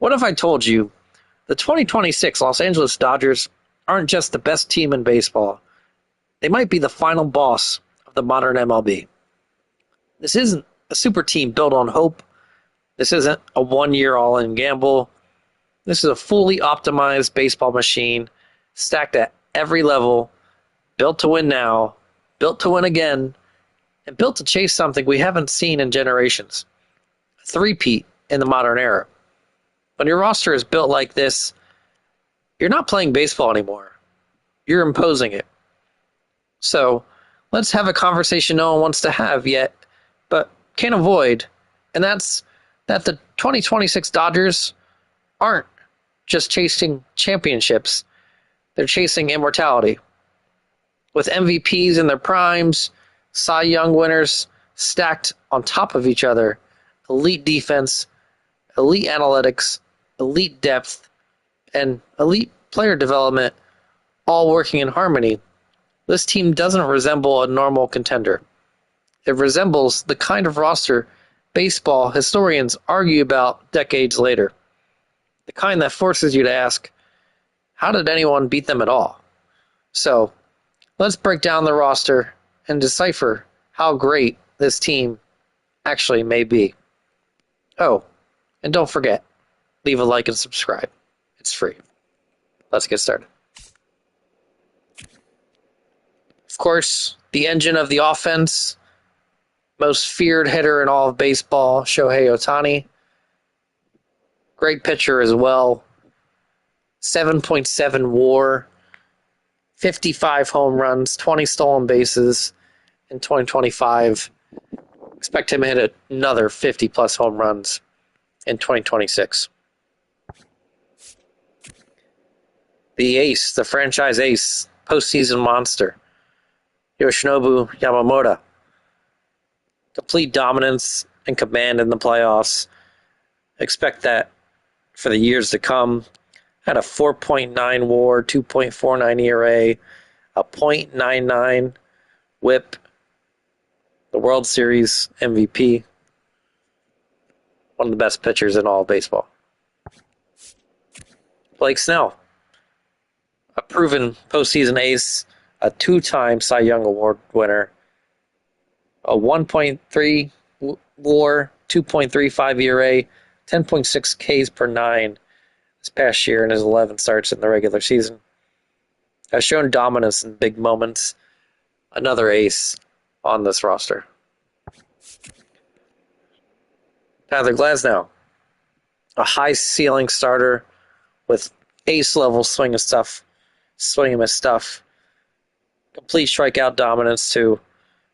What if I told you the 2026 Los Angeles Dodgers aren't just the best team in baseball? They might be the final boss of the modern MLB. This isn't a super team built on hope. This isn't a one-year all-in gamble. This is a fully optimized baseball machine, stacked at every level, built to win now, built to win again, and built to chase something we haven't seen in generations. A three-peat in the modern era. When your roster is built like this, you're not playing baseball anymore. You're imposing it. So, let's have a conversation no one wants to have yet, but can't avoid, and that's that the 2026 Dodgers aren't just chasing championships, they're chasing immortality. With MVPs in their primes, Cy Young winners stacked on top of each other, elite defense, elite analytics, elite depth, and elite player development all working in harmony, this team doesn't resemble a normal contender. It resembles the kind of roster baseball historians argue about decades later. The kind that forces you to ask, how did anyone beat them at all? So, let's break down the roster and decipher how great this team actually may be. Oh, and don't forget, leave a like and subscribe. It's free. Let's get started. Of course, the engine of the offense, most feared hitter in all of baseball, Shohei Ohtani. Great pitcher as well. 7.7 WAR, 55 home runs, 20 stolen bases in 2025. Expect him to hit another 50-plus home runs in 2026. The ace, the franchise ace, postseason monster, Yoshinobu Yamamoto. Complete dominance and command in the playoffs. Expect that for the years to come. Had a 4.9 WAR, 2.49 ERA, a .99 WHIP, the World Series MVP. One of the best pitchers in all of baseball. Blake Snell, a proven postseason ace, a two-time Cy Young Award winner, a 1.3 WAR, 2.35 ERA, 10.6 Ks per nine this past year in his 11 starts in the regular season. Has shown dominance in big moments. Another ace on this roster. Tyler Glasnow, a high-ceiling starter with ace-level swing and miss stuff. Complete strikeout dominance too.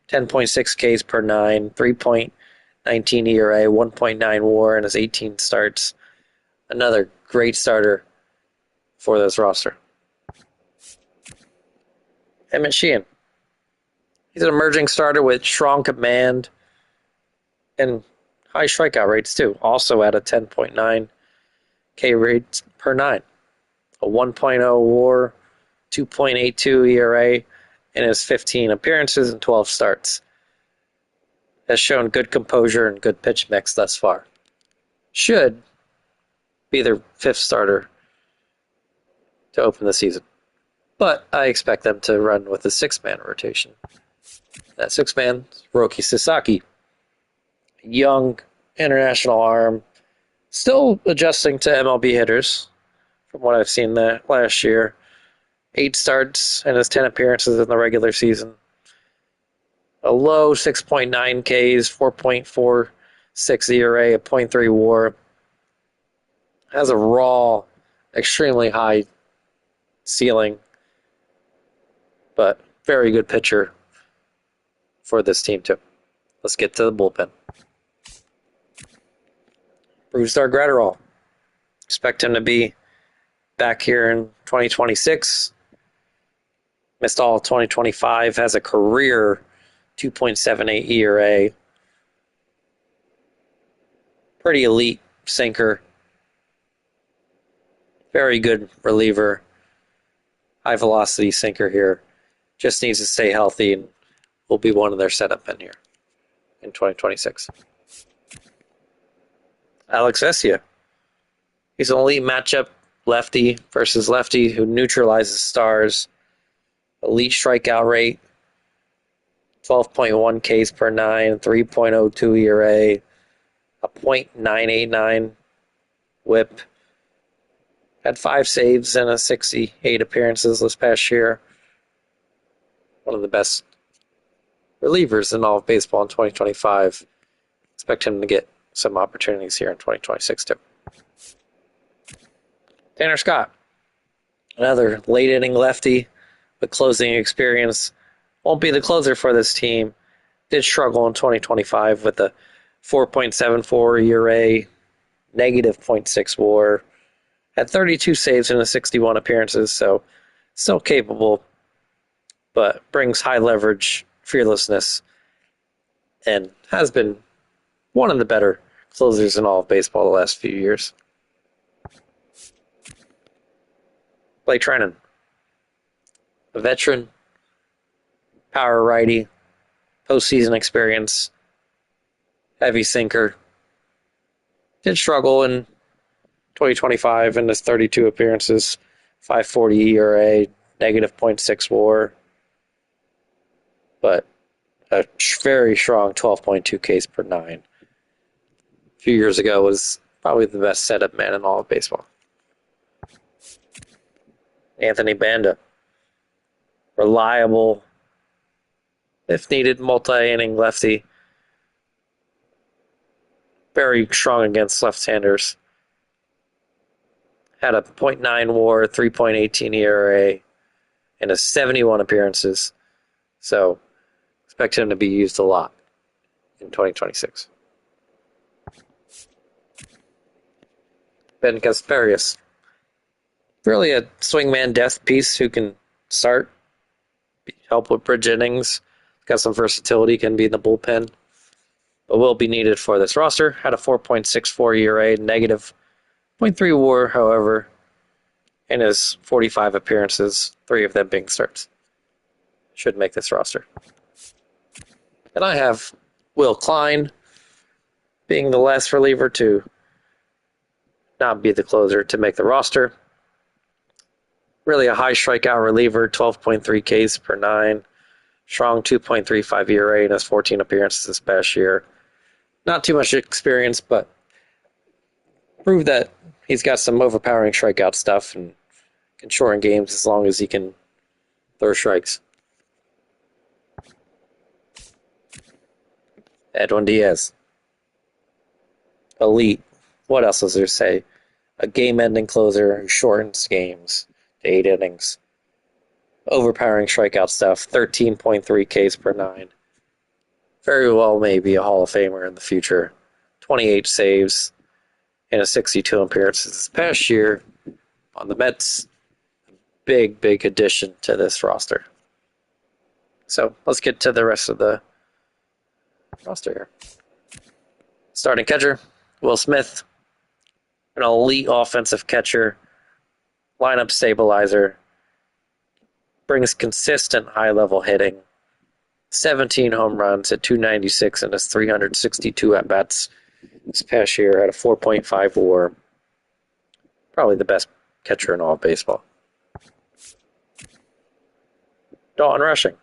10.6 Ks per nine, 3.19 ERA, 1.9 WAR in his 18 starts. Another great starter for this roster. Emmett Sheehan. He's an emerging starter with strong command and high strikeout rates too. Also at a 10.9 K rate per nine. A 1.0 WAR, 2.82 ERA in his 15 appearances and 12 starts. Has shown good composure and good pitch mix thus far. Should be their fifth starter to open the season. But I expect them to run with a six-man rotation. That six-man is Roki Sasaki. Young international arm. Still adjusting to MLB hitters from what I've seen last year. 8 starts and his 10 appearances in the regular season. A low 6.9 Ks, 4.46 ERA, a .3 WAR. Has a raw, extremely high ceiling, but very good pitcher for this team too. Let's get to the bullpen. Brusdar Graterol. Expect him to be back here in 2026. Missed all of 2025. Has a career 2.78 ERA. Pretty elite sinker. Very good reliever. High velocity sinker here. Just needs to stay healthy and will be one of their setup men here in 2026. Alex Vesia. He's an elite matchup lefty versus lefty who neutralizes stars. Elite strikeout rate, 12.1 Ks per nine, 3.02 ERA, a .989 whip. Had 5 saves and 68 appearances this past year. One of the best relievers in all of baseball in 2025. Expect him to get some opportunities here in 2026 too. Tanner Scott, another late inning lefty with closing experience. Won't be the closer for this team. Did struggle in 2025 with a 4.74 ERA, negative .6 WAR. Had 32 saves in 61 appearances, so still capable, but brings high leverage, fearlessness, and has been one of the better closers in all of baseball the last few years. Blake Treinen, a veteran, power righty, postseason experience, heavy sinker. Did struggle in 2025 in his 32 appearances, 5.40 ERA, negative .6 WAR, but a very strong 12.2 Ks per nine. A few years ago was probably the best setup man in all of baseball. Anthony Banda, reliable, if needed, multi-inning lefty, very strong against left-handers. Had a .9 WAR, 3.18 ERA, and 71 appearances. So expect him to be used a lot in 2026. Ben Kasparius, really a swingman depth piece who can start, help with bridge innings. Got some versatility, can be in the bullpen, but will be needed for this roster. Had a 4.64 ERA, negative .3 WAR, however, in his 45 appearances, 3 of them being starts. Should make this roster. And I have Will Klein being the last reliever to not be the closer to make the roster. Really a high strikeout reliever, 12.3 Ks per nine. Strong 2.35 ERA in his 14 appearances this past year. Not too much experience, but proved that he's got some overpowering strikeout stuff and can shorten games as long as he can throw strikes. Edwin Diaz. Elite. What else is there to say? A game-ending closer who shortens games to 8 innings. Overpowering strikeout stuff, 13.3 Ks per nine. Very well may be a Hall of Famer in the future. 28 saves in 62 appearances this past year on the Mets. Big, big addition to this roster. So let's get to the rest of the roster here. Starting catcher, Will Smith, an elite offensive catcher, lineup stabilizer, brings consistent high-level hitting, 17 home runs at 296 in his 362 at-bats this past year, had a 4.5 WAR. Probably the best catcher in all of baseball. Dalton Rushing,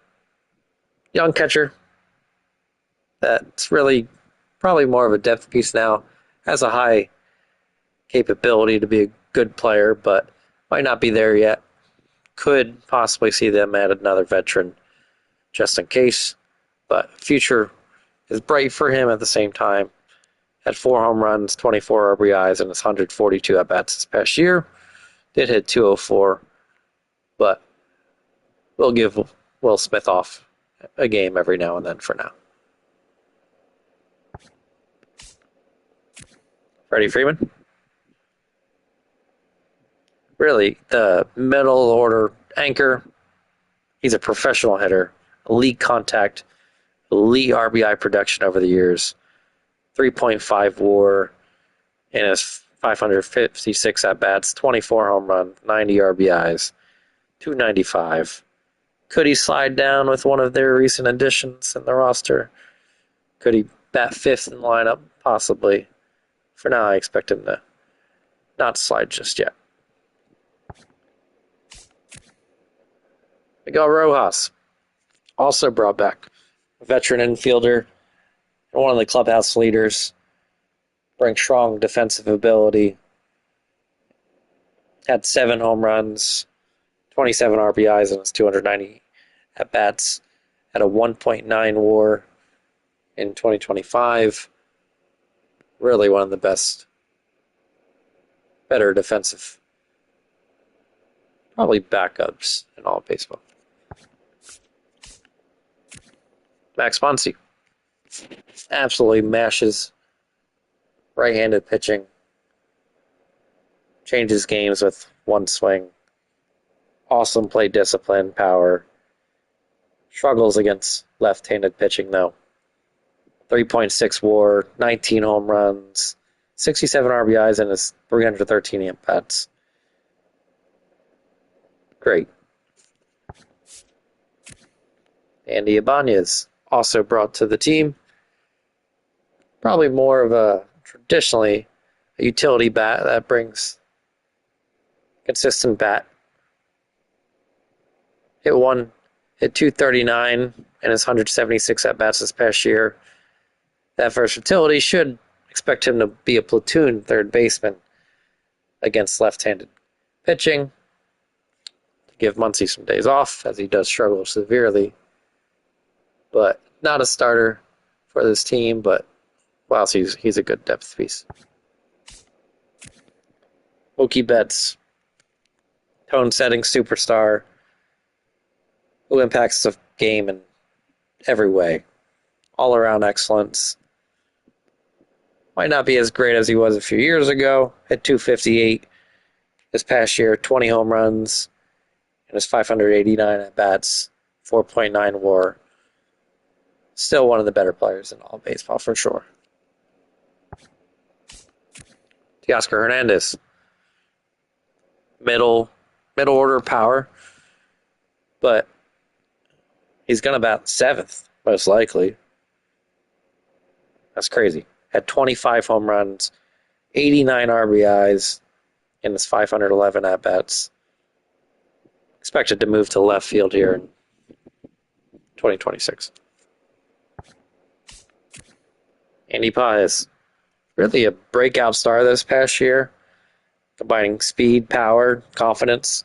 young catcher that's really probably more of a depth piece now, has a high capability to be a good player, but might not be there yet. Could possibly see them add another veteran just in case, but future is bright for him at the same time. Had 4 home runs, 24 RBIs, and his 142 at-bats this past year. Did hit 204, but we'll give Will Smith off a game every now and then for now. Freddie Freeman. Really, the middle order anchor. He's a professional hitter, elite contact, elite RBI production over the years, 3.5 WAR in his 556 at-bats, 24 home runs, 90 RBIs, 295. Could he slide down with one of their recent additions in the roster? Could he bat 5th in the lineup? Possibly. For now, I expect him to not slide just yet. Miguel Rojas, also brought back. A veteran infielder and one of the clubhouse leaders. Brings strong defensive ability. Had 7 home runs, 27 RBIs in his 290 at-bats. Had a 1.9 WAR in 2025. Really one of the better defensive, probably backups in all of baseball. Max Muncy absolutely mashes right-handed pitching. Changes games with one swing. Awesome play discipline, power. Struggles against left-handed pitching, though. 3.6 WAR, 19 home runs, 67 RBIs, and his 313 at-bats. Great. Andy Ibanez, also brought to the team. Probably more of a traditionally a utility bat that brings consistent bat. Hit 239 in his 176 at-bats this past year. That versatility should expect him to be a platoon third baseman against left-handed pitching. To give Muncy some days off, as he does struggle severely. But not a starter for this team, but wow, he's a good depth piece. Mookie Betts, tone-setting superstar who impacts the game in every way. All-around excellence. Might not be as great as he was a few years ago. Hit 258 this past year, 20 home runs, and his 589 at-bats, 4.9 WAR. Still one of the better players in all of baseball, for sure. Teoscar Hernandez. Middle order power, but he's going to bat 7th, most likely. That's crazy. Had 25 home runs, 89 RBIs in his 511 at-bats. Expected to move to left field here in 2026. Andy Paez, really a breakout star this past year, combining speed, power, confidence,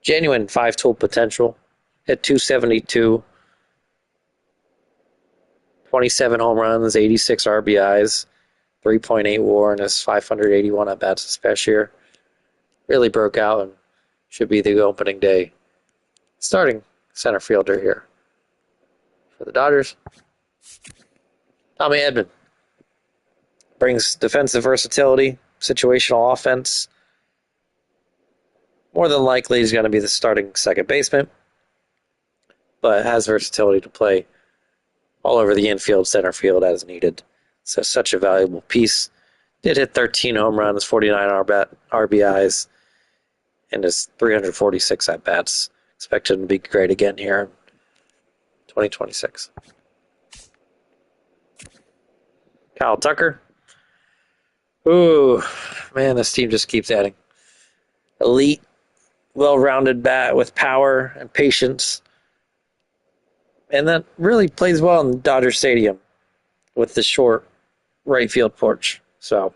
genuine 5-tool potential. Hit 272, 27 home runs, 86 RBIs, 3.8 WAR in his 581 at-bats this past year. Really broke out and should be the opening day starting center fielder here for the Dodgers. Tommy Edman brings defensive versatility, situational offense. More than likely, he's going to be the starting second baseman, but has versatility to play all over the infield, center field as needed. So such a valuable piece. Did hit 13 home runs, 49 RBIs, and his 346 at-bats. Expect him to be great again here in 2026. Kyle Tucker. Ooh, man, this team just keeps adding. Elite, well-rounded bat with power and patience. And that really plays well in Dodger Stadium with the short right field porch. So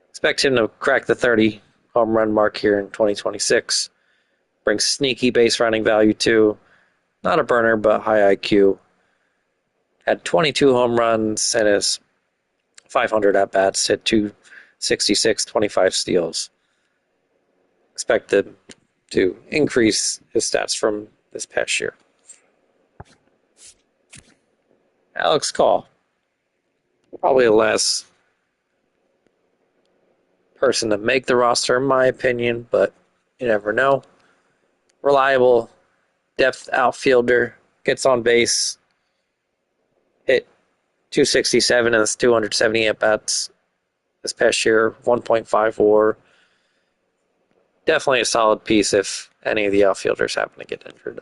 expect him to crack the 30 home run mark here in 2026. Brings sneaky base running value too. Not a burner, but high IQ. Had 22 home runs and his 500 at-bats, hit 266, 25 steals. Expected to increase his stats from this past year. Alex Call. Probably the last person to make the roster, in my opinion, but you never know. Reliable depth outfielder, gets on base, hit 267 in his 270 at-bats this past year, 1.5 WAR. Definitely a solid piece if any of the outfielders happen to get injured.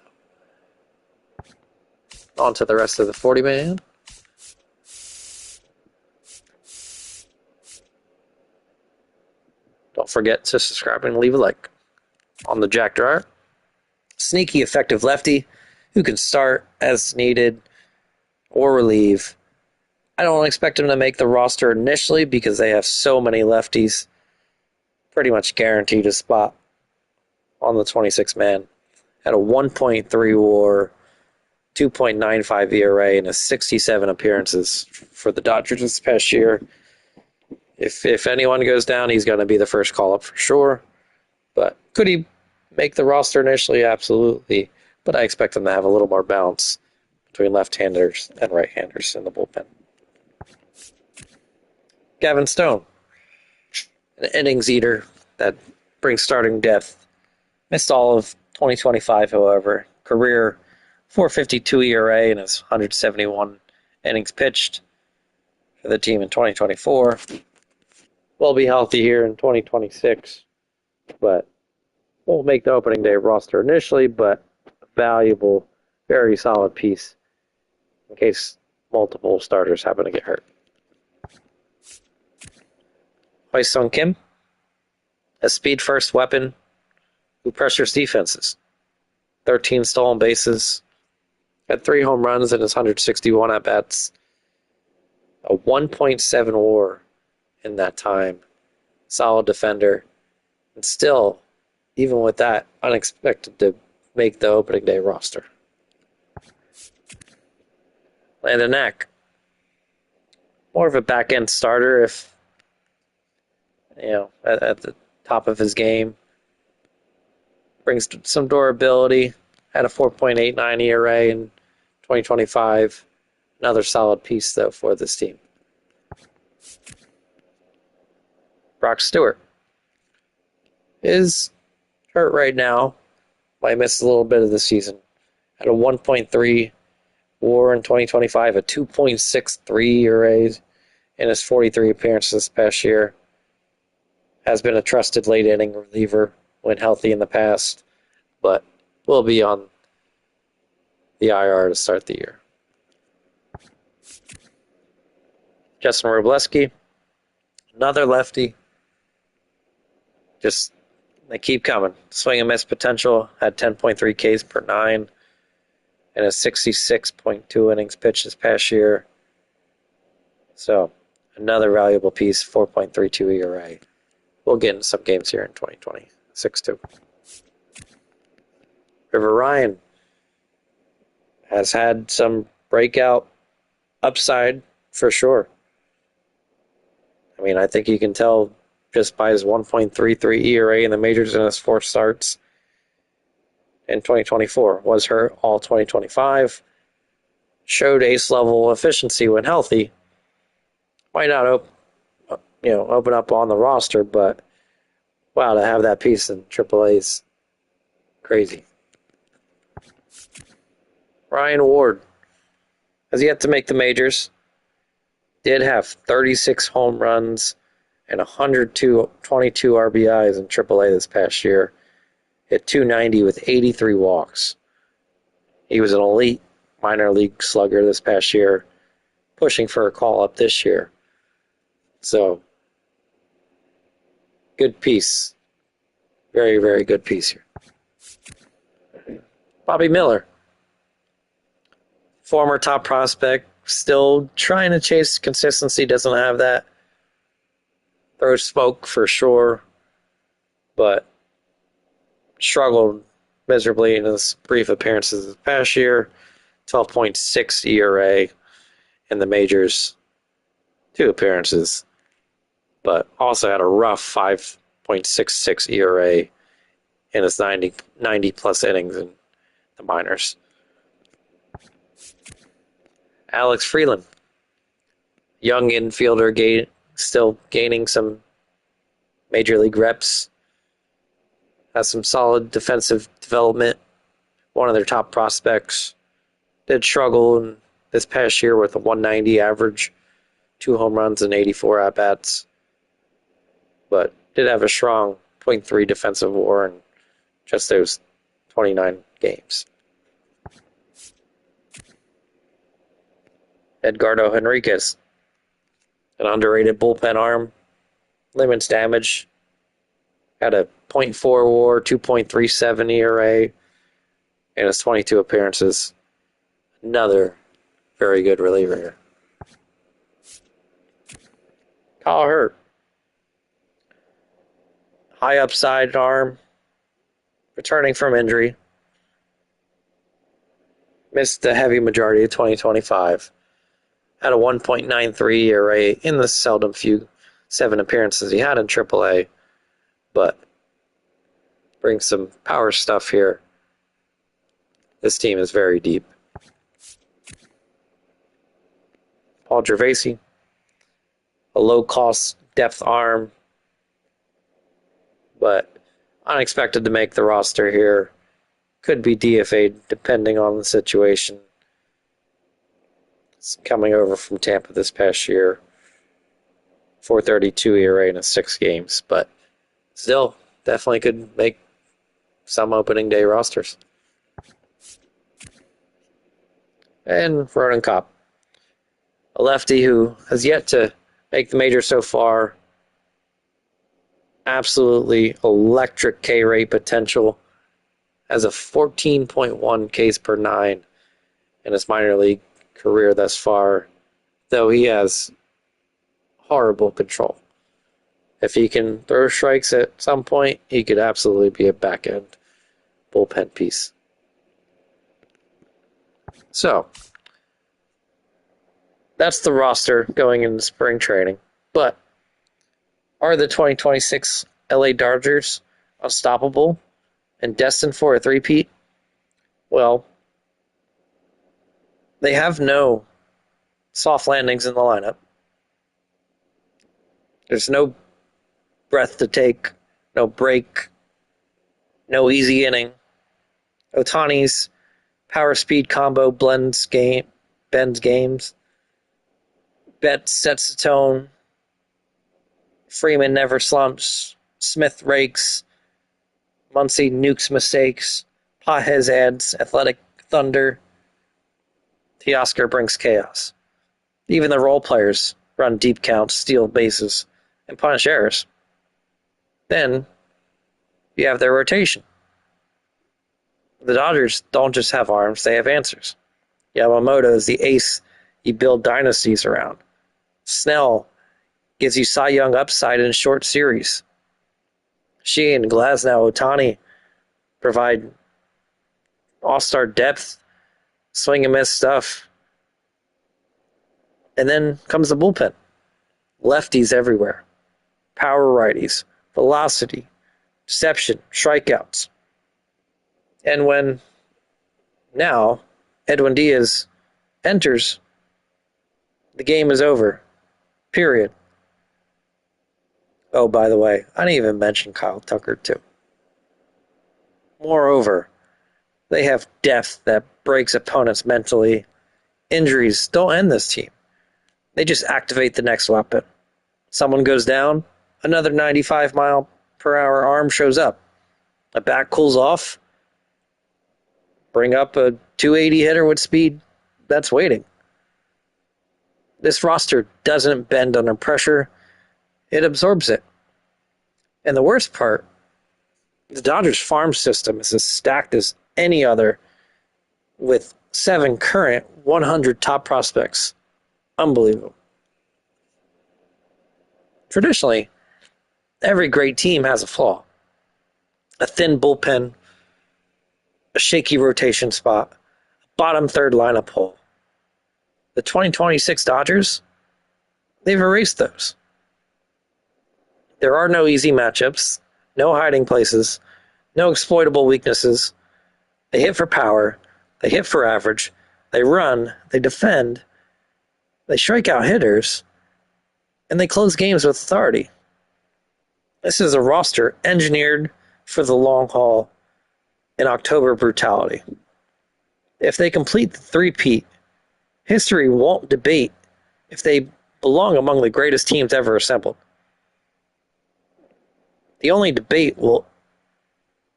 On to the rest of the 40-man. Don't forget to subscribe and leave a like. On the Jack Dreyer, sneaky, effective lefty who can start as needed or relieve. I don't expect him to make the roster initially because they have so many lefties. Pretty much guaranteed a spot on the 26-man. Had a 1.3 WAR, 2.95 ERA, and a 67 appearances for the Dodgers this past year. If anyone goes down, he's going to be the first call up for sure. But could he make the roster initially? Absolutely. But I expect him to have a little more balance between left-handers and right-handers in the bullpen. Gavin Stone, an innings eater that brings starting depth. Missed all of 2025, however. Career 4.52 ERA and his 171 innings pitched for the team in 2024. Will be healthy here in 2026, but won't make the opening day roster initially, but a valuable, very solid piece in case multiple starters happen to get hurt. Hoi-Sung Kim, a speed-first weapon who pressures defenses. 13 stolen bases, had 3 home runs in his 161 at-bats, a 1.7 WAR in that time. Solid defender, and still, even with that, unexpected to make the opening day roster. Landon Knack, more of a back-end starter if, at the top of his game. Brings some durability, had a 4.89 ERA in 2025. Another solid piece, though, for this team. Brock Stewart is hurt right now. Might miss a little bit of the season. Had a 1.3 WAR in 2025, a 2.63 ERA in his 43 appearances this past year. Has been a trusted late inning reliever when healthy in the past, but will be on the IR to start the year. Justin Wrobleski, another lefty. Just, they keep coming. Swing and miss potential, had 10.3 Ks per 9 and a 66.2 innings pitched this past year. So, another valuable piece, 4.32 ERA. We'll get in some games here in 2026 too. River Ryan has had some breakout upside for sure. I mean, I think you can tell just by his 1.33 ERA in the majors in his 4 starts in 2024. Was hurt all 2025. Showed ace level efficiency when healthy. Might not open up on the roster, but wow, to have that piece in AAA is crazy. Ryan Ward has yet to make the majors. Did have 36 home runs and 122 RBIs in AAA this past year. Hit 290 with 83 walks. He was an elite minor league slugger this past year, pushing for a call-up this year. So, good piece. Very, very good piece here. Bobby Miller, former top prospect, still trying to chase consistency, doesn't have that. Throws smoke for sure, but struggled miserably in his brief appearances this past year. 12.6 ERA in the majors, 2 appearances, but also had a rough 5.66 ERA in his 90 plus innings in the minors. Alex Freeland, young infielder, still gaining some major league reps. Has some solid defensive development. One of their top prospects. Did struggle in this past year with a 190 average, 2 home runs and 84 at-bats. But did have a strong .3 defensive WAR in just those 29 games. Edgardo Henriquez, an underrated bullpen arm, limits damage, Had a .4 WAR, 2.37 ERA, and his 22 appearances. Another very good reliever here. Kyle Hurt. High upside arm, returning from injury. Missed the heavy majority of 2025. Had a 1.93 ERA in the seldom few 7 appearances he had in AAA, but brings some power stuff here. This team is very deep. Paul Gervasi, a low-cost depth arm, but unexpected to make the roster here. Could be DFA'd depending on the situation. It's coming over from Tampa this past year. 4.32 ERA in 6 games, but still definitely could make some opening day rosters. And Ronan Kopp, a lefty who has yet to make the major so far. Absolutely electric K rate potential. Has a 14.1 Ks per 9 in his minor league career thus far, though he has horrible control. If he can throw strikes at some point, he could absolutely be a back-end bullpen piece. So, that's the roster going into spring training. But are the 2026 LA Dodgers unstoppable and destined for a three-peat? Well, they have no soft landings in the lineup. There's no breath to take, no break, no easy inning. Ohtani's power-speed combo bends games. Betts sets the tone. Freeman never slumps. Smith rakes. Muncy nukes mistakes. Pages adds athletic thunder. Teoscar brings chaos. Even the role players run deep counts, steal bases, and punish errors. Then you have their rotation. The Dodgers don't just have arms, they have answers. Yamamoto is the ace you build dynasties around. Snell gives you Cy Young upside in short series. Sheehan, Glasnow, Ohtani provide all-star depth, swing and miss stuff. And then comes the bullpen. Lefties everywhere. Power righties. Velocity. Deception. Strikeouts. And when now Edwin Diaz enters, the game is over. Period. Oh, by the way, I didn't even mention Kyle Tucker, too. Moreover, they have depth that breaks opponents mentally. Injuries don't end this team. They just activate the next weapon. Someone goes down, another 95-mile-per-hour arm shows up. A bat cools off, bring up a 280 hitter with speed that's waiting. This roster doesn't bend under pressure. It absorbs it. And the worst part, the Dodgers farm system is as stacked as any other with 7 current 100 top prospects. Unbelievable. Traditionally, every great team has a flaw. A thin bullpen, a shaky rotation spot, a bottom third lineup hole. The 2026 Dodgers, they've erased those. There are no easy matchups, no hiding places, no exploitable weaknesses. They hit for power, they hit for average, they run, they defend, they strike out hitters, and they close games with authority. This is a roster engineered for the long haul in October brutality. If they complete the three-peat, history won't debate if they belong among the greatest teams ever assembled. The only debate will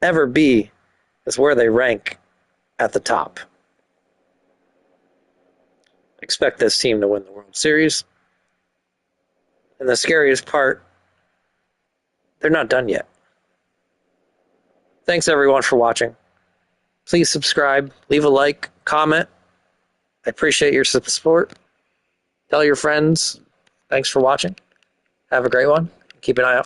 ever be is where they rank at the top. Expect this team to win the World Series. And the scariest part, they're not done yet. Thanks everyone for watching. Please subscribe, leave a like, comment. I appreciate your support. Tell your friends. Thanks for watching. Have a great one. Keep an eye out.